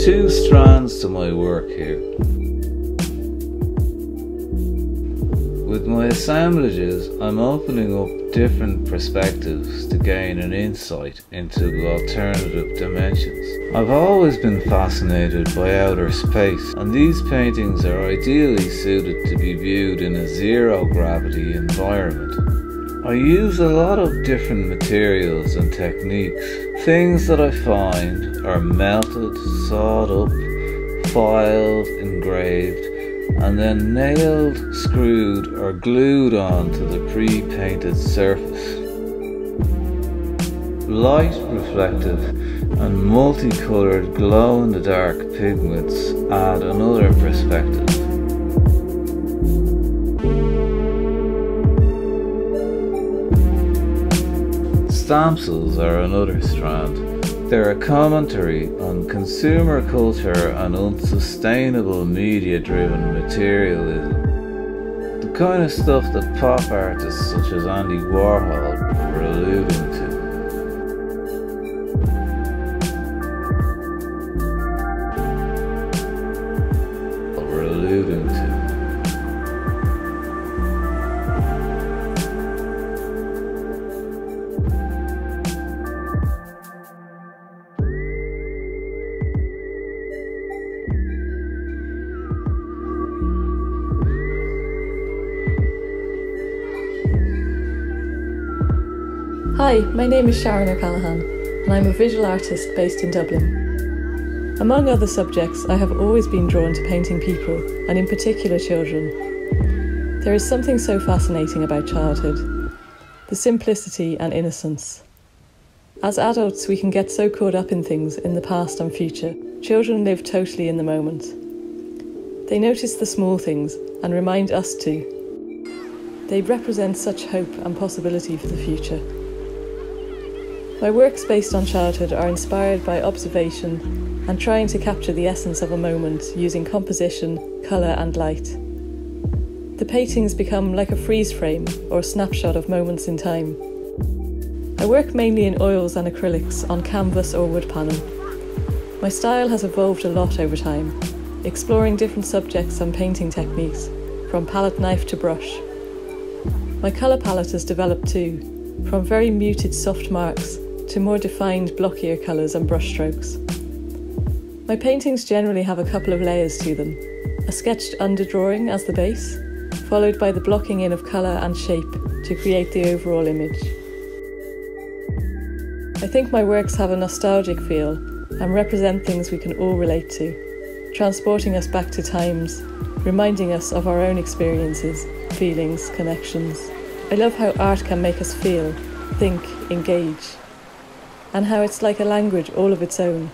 Two strands to my work here. With my assemblages, I'm opening up different perspectives to gain an insight into alternative dimensions. I've always been fascinated by outer space, and these paintings are ideally suited to be viewed in a zero-gravity environment. I use a lot of different materials and techniques. Things that I find are melted, sawed up, filed, engraved, and then nailed, screwed or glued onto the pre-painted surface. Light, reflective and multicoloured glow-in-the-dark pigments add another perspective. Stencils are another strand. They're a commentary on consumer culture and unsustainable media-driven materialism. The kind of stuff that pop artists such as Andy Warhol were alluding to. Hi, my name is Sharon O'Callaghan and I'm a visual artist based in Dublin. Among other subjects, I have always been drawn to painting people, and in particular children. There is something so fascinating about childhood, the simplicity and innocence. As adults, we can get so caught up in things in the past and future. Children live totally in the moment. They notice the small things and remind us too. They represent such hope and possibility for the future. My works based on childhood are inspired by observation and trying to capture the essence of a moment using composition, colour and light. The paintings become like a freeze frame or a snapshot of moments in time. I work mainly in oils and acrylics on canvas or wood panel. My style has evolved a lot over time, exploring different subjects and painting techniques, from palette knife to brush. My colour palette has developed too, from very muted soft marks to more defined blockier colours and brush strokes. My paintings generally have a couple of layers to them, a sketched underdrawing as the base, followed by the blocking in of colour and shape to create the overall image. I think my works have a nostalgic feel and represent things we can all relate to, transporting us back to times, reminding us of our own experiences, feelings, connections. I love how art can make us feel, think, engage, and how it's like a language all of its own,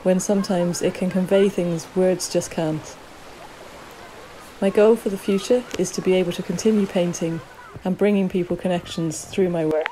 when sometimes it can convey things words just can't. My goal for the future is to be able to continue painting and bringing people connections through my work.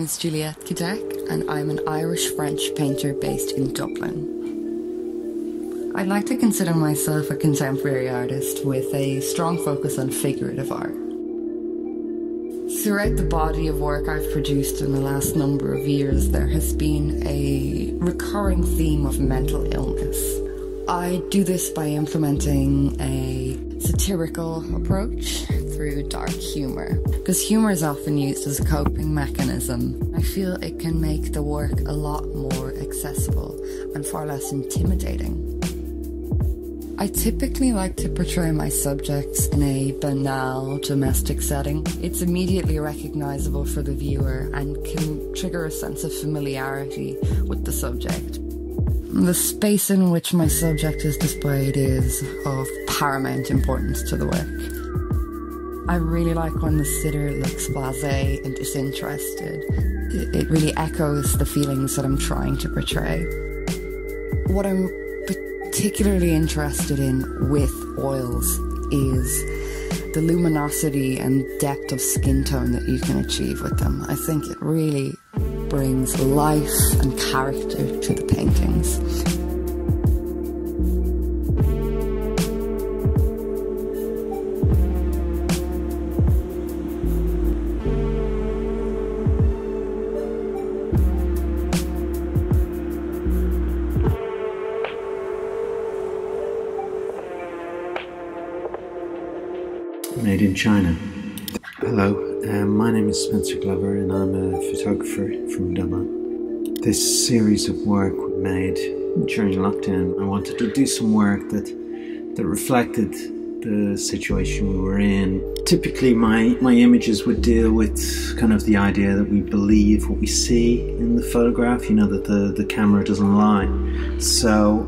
is Juliette Cadec and I'm an Irish-French painter based in Dublin. I'd like to consider myself a contemporary artist with a strong focus on figurative art. Throughout the body of work I've produced in the last number of years, there has been a recurring theme of mental illness. I do this by implementing a satirical approach through dark humour, because humour is often used as a coping mechanism. I feel it can make the work a lot more accessible and far less intimidating. I typically like to portray my subjects in a banal domestic setting. It's immediately recognisable for the viewer and can trigger a sense of familiarity with the subject. The space in which my subject is displayed is of paramount importance to the work. I really like when the sitter looks blasé and disinterested. It really echoes the feelings that I'm trying to portray. What I'm particularly interested in with oils is the luminosity and depth of skin tone that you can achieve with them. I think it really brings life and character to the paintings. Made in China. Hello, my name is Spencer Glover and I'm a photographer from Dublin. This series of work we made during lockdown. I wanted to do some work that reflected the situation we were in. Typically my images would deal with kind of the idea that we believe what we see in the photograph, you know, that the camera doesn't lie. So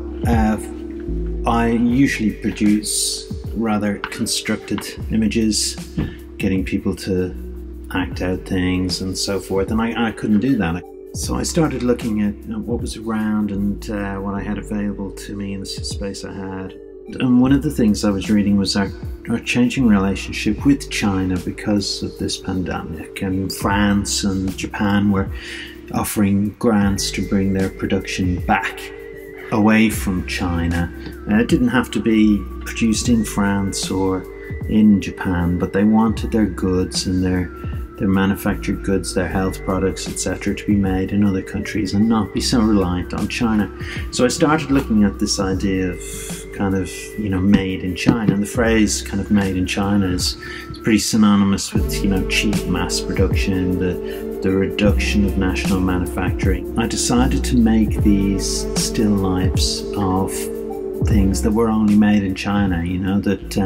I usually produce rather constructed images, getting people to act out things and so forth, and I couldn't do that. So I started looking at what was around and what I had available to me in the space I had. And one of the things I was reading was our changing relationship with China because of this pandemic, and France and Japan were offering grants to bring their production back away from China. It didn't have to be produced in France or in Japan, but they wanted their goods and their manufactured goods, their health products, etc., to be made in other countries and not be so reliant on China. So I started looking at this idea of kind of, you know, made in China, and the phrase kind of made in China is pretty synonymous with, you know, cheap mass production, the reduction of national manufacturing. I decided to make these still lifes of things that were only made in China, you know, that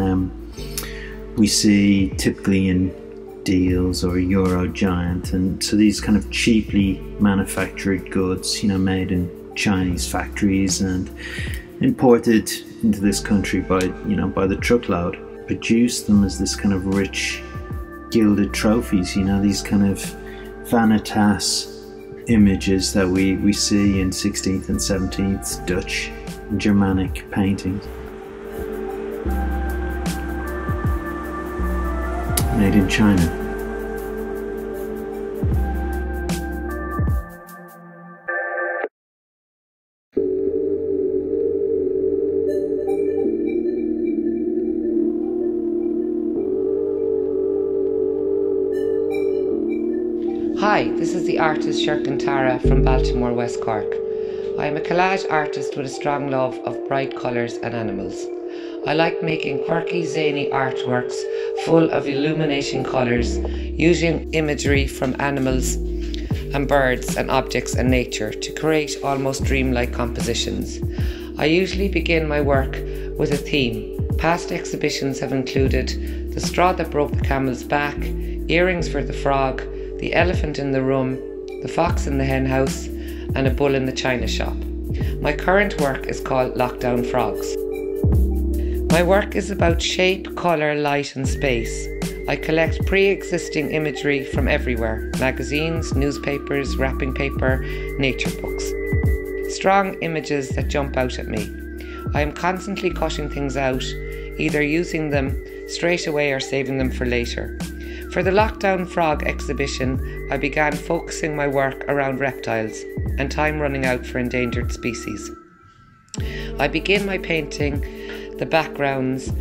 we see typically in Deals or Eurogiant, and so these kind of cheaply manufactured goods, you know, made in Chinese factories and imported into this country by, you know, by the truckload, produce them as this kind of rich gilded trophies, you know, these kind of vanitas images that we see in 16th and 17th Dutch and Germanic paintings. Made in China. Hi, this is the artist Sherkin Tara from Baltimore, West Cork. I am a collage artist with a strong love of bright colours and animals. I like making quirky, zany artworks full of illumination colours, using imagery from animals and birds and objects and nature to create almost dreamlike compositions. I usually begin my work with a theme. Past exhibitions have included The Straw That Broke the Camel's Back, Earrings for the Frog, The Elephant in the Room, The Fox in the Hen House, and A Bull in the China Shop. My current work is called Lockdown Frogs. My work is about shape, colour, light and space. I collect pre-existing imagery from everywhere: magazines, newspapers, wrapping paper, nature books. Strong images that jump out at me. I am constantly cutting things out, either using them straight away or saving them for later. For the lockdown frog exhibition, I began focusing my work around reptiles and time running out for endangered species. I begin my painting the backgrounds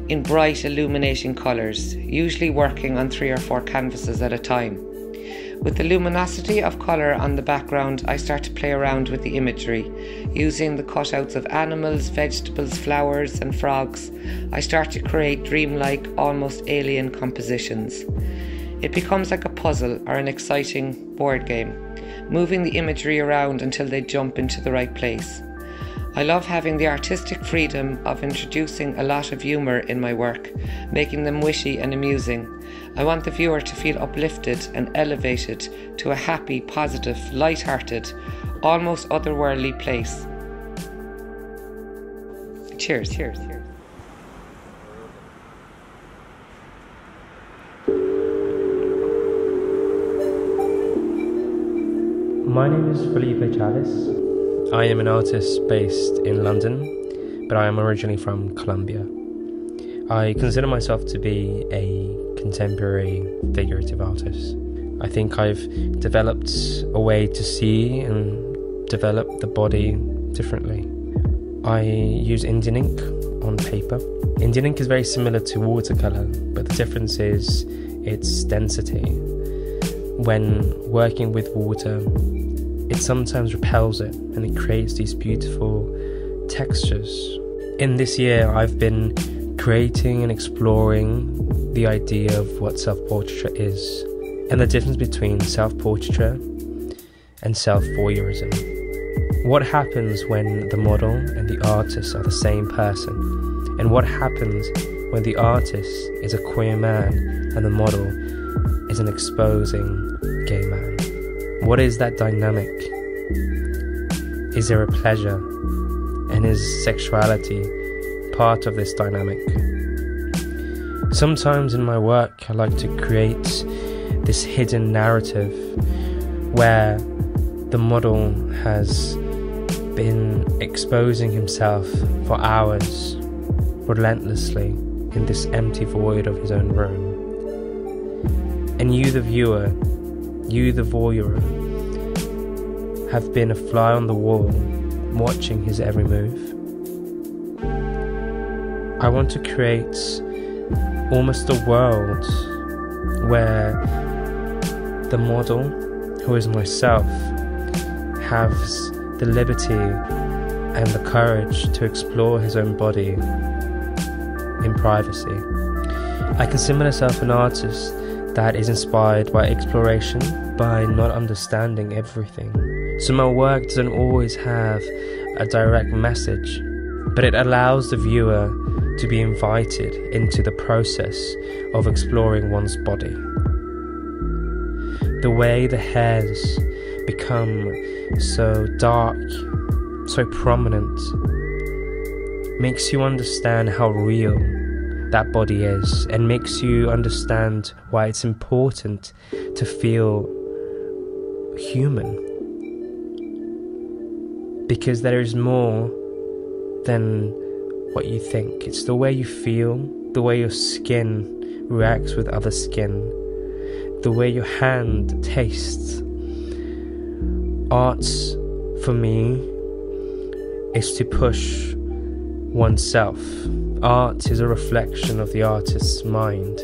in bright illumination colours, usually working on 3 or 4 canvases at a time. With the luminosity of colour on the background, I start to play around with the imagery, using the cutouts of animals, vegetables, flowers and frogs. I start to create dreamlike, almost alien compositions. It becomes like a puzzle or an exciting board game, moving the imagery around until they jump into the right place. I love having the artistic freedom of introducing a lot of humour in my work, making them wishy and amusing. I want the viewer to feel uplifted and elevated to a happy, positive, light-hearted, almost otherworldly place. Cheers. Cheers. My name is Felipe Chavez. I am an artist based in London, but I am originally from Colombia. I consider myself to be a contemporary figurative artist. I think I've developed a way to see and develop the body differently. I use Indian ink on paper. Indian ink is very similar to watercolour, but the difference is its density. When working with water, it sometimes repels it and it creates these beautiful textures. In this year, I've been creating and exploring the idea of what self-portraiture is and the difference between self-portraiture and self-voyeurism. What happens when the model and the artist are the same person? And what happens when the artist is a queer man and the model is an exposing gay man? What is that dynamic? Is there a pleasure? And is sexuality part of this dynamic? Sometimes in my work I like to create this hidden narrative where the model has been exposing himself for hours relentlessly in this empty void of his own room. And you, the viewer, you, the voyeur, have been a fly on the wall, watching his every move. I want to create almost a world where the model, who is myself, has the liberty and the courage to explore his own body in privacy. I consider myself an artist that is inspired by exploration, by not understanding everything. So my work doesn't always have a direct message, but it allows the viewer to be invited into the process of exploring one's body. The way the hairs become so dark, so prominent, makes you understand how real that body is, and makes you understand why it's important to feel human. Because there is more than what you think. It's the way you feel, the way your skin reacts with other skin, the way your hand tastes. Art, for me, is to push oneself. Art is a reflection of the artist's mind.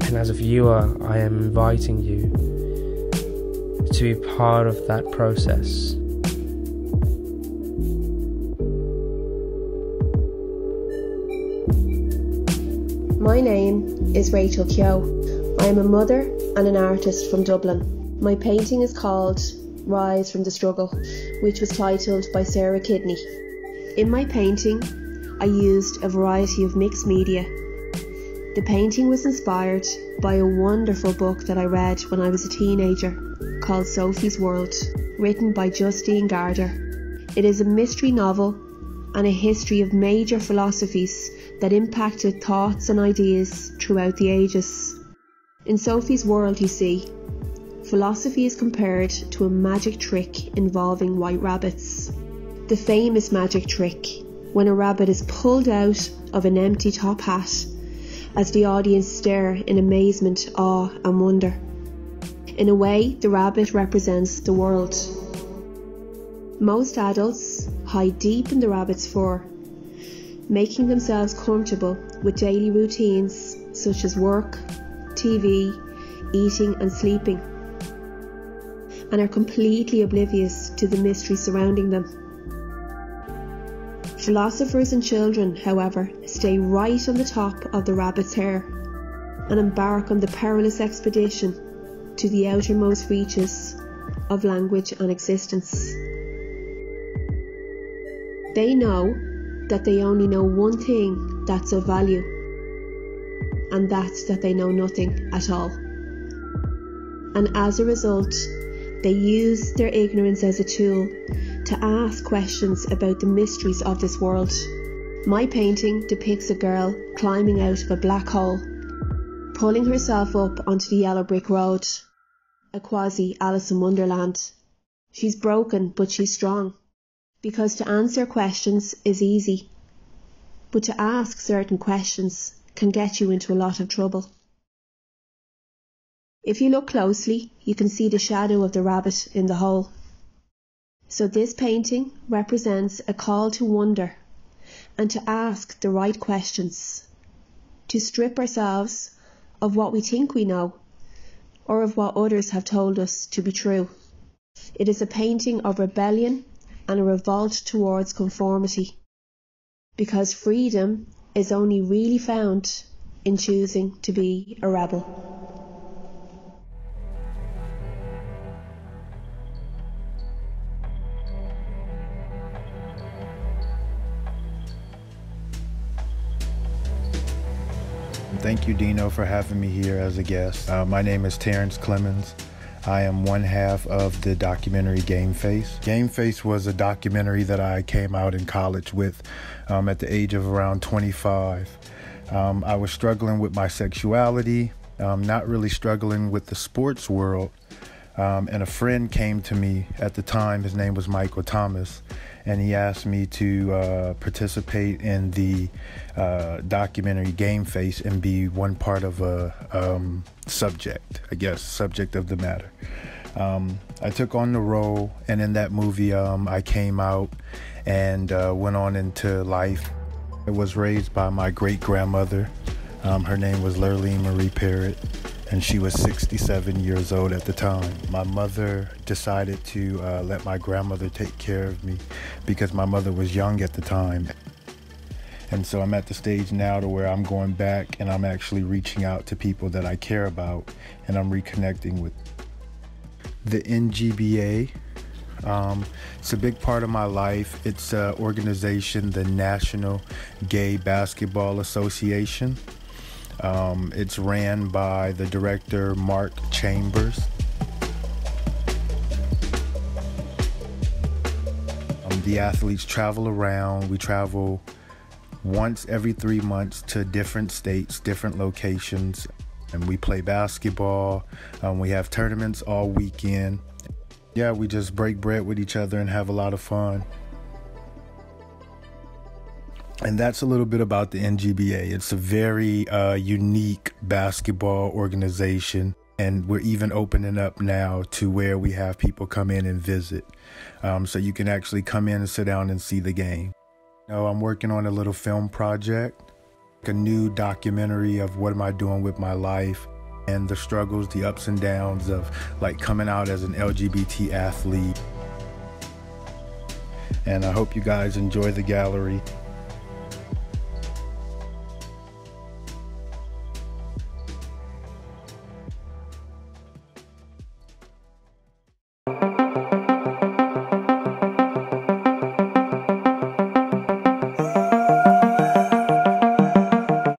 And as a viewer, I am inviting you to be part of that process. My name is Rachel Keogh. I am a mother and an artist from Dublin. My painting is called Rise from the Struggle, which was titled by Sarah Kidney. In my painting, I used a variety of mixed media. The painting was inspired by a wonderful book that I read when I was a teenager called Sophie's World, written by Justine Garder. It is a mystery novel and a history of major philosophies that impacted thoughts and ideas throughout the ages. In Sophie's World, you see, philosophy is compared to a magic trick involving white rabbits. The famous magic trick, when a rabbit is pulled out of an empty top hat as the audience stare in amazement, awe and wonder. In a way, the rabbit represents the world. Most adults hide deep in the rabbit's fur, making themselves comfortable with daily routines such as work, TV, eating and sleeping, and are completely oblivious to the mystery surrounding them. Philosophers and children, however, stay right on the top of the rabbit's hair and embark on the perilous expedition to the outermost reaches of language and existence. They know that they only know one thing that's of value, and that's that they know nothing at all. And as a result, they use their ignorance as a tool to ask questions about the mysteries of this world. My painting depicts a girl climbing out of a black hole, pulling herself up onto the yellow brick road, a quasi Alice in Wonderland. She's broken, but she's strong, because to answer questions is easy, but to ask certain questions can get you into a lot of trouble. If you look closely, you can see the shadow of the rabbit in the hole. So this painting represents a call to wonder and to ask the right questions, to strip ourselves of what we think we know or of what others have told us to be true. It is a painting of rebellion and a revolt towards conformity, because freedom is only really found in choosing to be a rebel. Thank you, Dino, for having me here as a guest. My name is Terrence Clemens. I am one half of the documentary Game Face. Game Face was a documentary that I came out in college with at the age of around 25. I was struggling with my sexuality, not really struggling with the sports world, and a friend came to me at the time. His name was Michael Thomas, and he asked me to participate in the documentary Game Face and be one part of a subject of the matter. I took on the role, and in that movie I came out and went on into life. I was raised by my great-grandmother. Her name was Lurleen Marie Parrott, and she was 67 years old at the time. My mother decided to let my grandmother take care of me because my mother was young at the time. And so I'm at the stage now to where I'm going back and I'm actually reaching out to people that I care about, and I'm reconnecting with the NGBA. It's a big part of my life. It's an organization, the National Gay Basketball Association. It's ran by the director, Mark Chambers. The athletes travel around. We travel once every 3 months to different states, different locations, and we play basketball. We have tournaments all weekend. Yeah, we just break bread with each other and have a lot of fun. And that's a little bit about the NGBA. It's a very unique basketball organization, and we're even opening up now to where we have people come in and visit. So you can actually come in and sit down and see the game. I'm working on a little film project, a new documentary of what am I doing with my life and the struggles, the ups and downs of like coming out as an LGBT athlete. And I hope you guys enjoy the gallery.